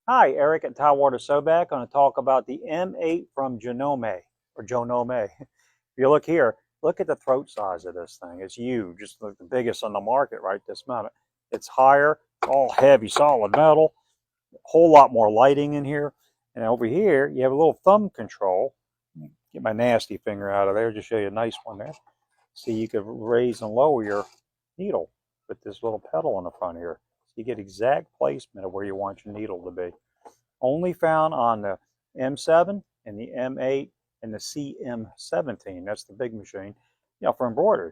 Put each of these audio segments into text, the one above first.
Hi, Eric at Tidewater Sew-Vac. Going to talk about the M8 from Janome, or Janome. If you look here, look at the throat size of this thing. It's huge. It's the biggest on the market right this moment. It's higher, all heavy, solid metal. A whole lot more lighting in here. And over here, you have a little thumb control. Get my nasty finger out of there, just show you a nice one there. See, you can raise and lower your needle with this little pedal in the front here. So you get exact placement of where you want your needle to be. Only found on the M7 and the M8 and the CM17. That's the big machine, for embroidery.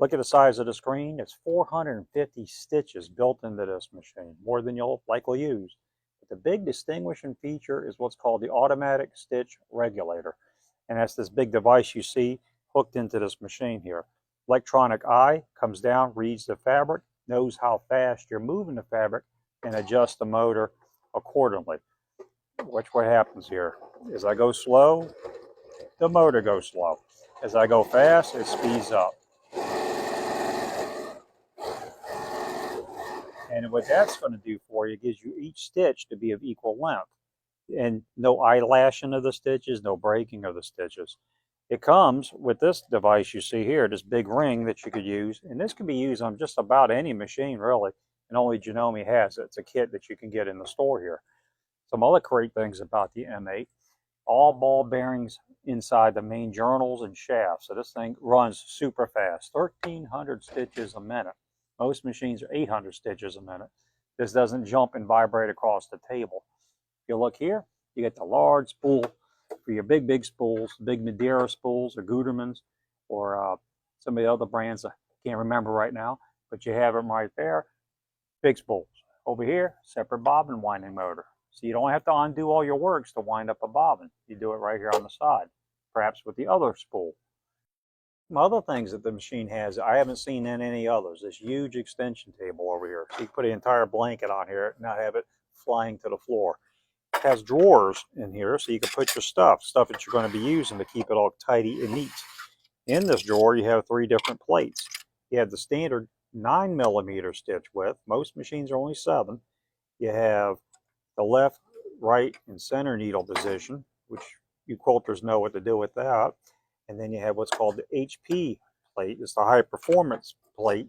Look at the size of the screen. It's 450 stitches built into this machine, more than you'll likely use. But the big distinguishing feature is what's called the automatic stitch regulator. And that's this big device you see hooked into this machine here. Electronic eye comes down, reads the fabric, knows how fast you're moving the fabric, and adjusts the motor accordingly. Watch what happens here. As I go slow, the motor goes slow. As I go fast, it speeds up. And what that's going to do for you gives you each stitch to be of equal length. And no eyelashing of the stitches, no breaking of the stitches. It comes with this device you see here, this big ring that you could use. And this can be used on just about any machine, really. And only Janome has it. It's a kit that you can get in the store here. Some other great things about the M8, all ball bearings inside the main journals and shafts. So this thing runs super fast, 1,300 stitches a minute. Most machines are 800 stitches a minute. This doesn't jump and vibrate across the table. If you look here, you get the large spool for your big spools, big Madeira spools or Gutermans or some of the other brands I can't remember right now, but you have them right there. Big spools. Over here, separate bobbin winding motor. So you don't have to undo all your works to wind up a bobbin. You do it right here on the side, perhaps with the other spool. Some other things that the machine has, I haven't seen in any others. This huge extension table over here. So you can put an entire blanket on here and not have it flying to the floor. It has drawers in here so you can put your stuff that you're going to be using to keep it all tidy and neat. In this drawer, you have 3 different plates. You have the standard 9mm stitch width. Most machines are only 7. You have the left, right, and center needle position, which you quilters know what to do with that. And then you have what's called the HP plate. It's the high performance plate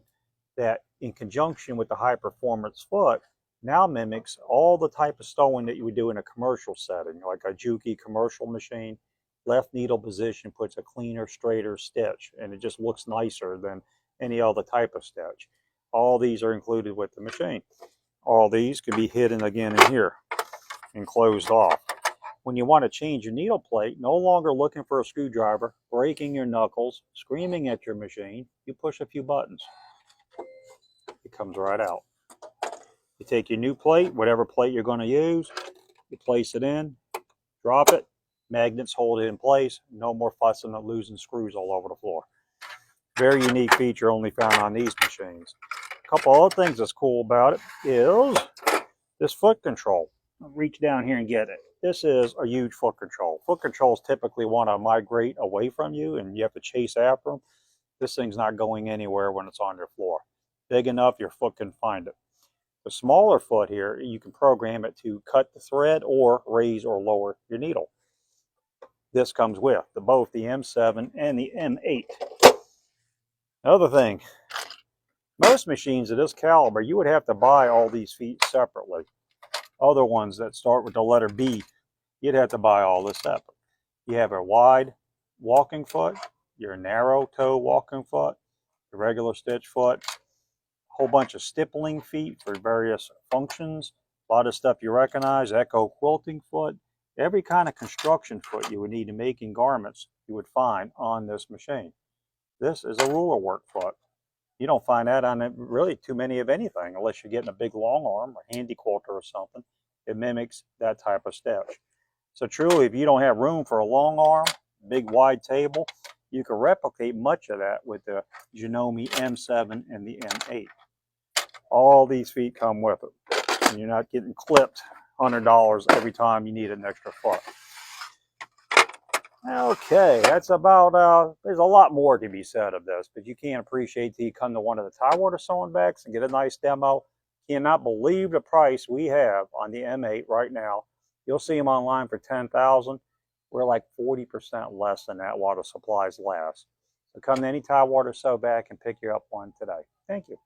that, in conjunction with the high performance foot, now mimics all the type of sewing that you would do in a commercial setting, like a Juki commercial machine. Left needle position puts a cleaner, straighter stitch, and it just looks nicer than any other type of stitch. All these are included with the machine. All these can be hidden again in here and closed off. When you want to change your needle plate, no longer looking for a screwdriver, breaking your knuckles, screaming at your machine, you push a few buttons. It comes right out. You take your new plate, whatever plate you're going to use, you place it in, drop it, magnets hold it in place, no more fussing and losing screws all over the floor. Very unique feature only found on these machines. A couple other things that's cool about it is this foot control. I'll reach down here and get it. This is a huge foot control. Foot controls typically want to migrate away from you and you have to chase after them. This thing's not going anywhere when it's on your floor. Big enough your foot can find it. The smaller foot here, you can program it to cut the thread or raise or lower your needle. This comes with both the M7 and the M8. Another thing, most machines of this caliber, you would have to buy all these feet separately. Other ones that start with the letter B, you'd have to buy all this separate. You have a wide walking foot, your narrow toe walking foot, your regular stitch foot, whole bunch of stippling feet for various functions, a lot of stuff you recognize, Echo quilting foot, every kind of construction foot you would need to make in garments you would find on this machine. This is a ruler work foot. You don't find that on really too many of anything unless you're getting a big long arm or handy quilter or something. It mimics that type of stitch. So truly, if you don't have room for a long arm, big wide table, you can replicate much of that with the Janome M7 and the M8. All these feet come with it. And you're not getting clipped $100 every time you need an extra foot. Okay, that's about, there's a lot more to be said of this, but you can't appreciate till you come to one of the Tidewater sewing backs and get a nice demo. Cannot believe the price we have on the M8 right now. You'll see them online for $10,000. We're like 40% less than that while the supplies last. So come to any Tidewater Sew-Vac and pick you up one today. Thank you.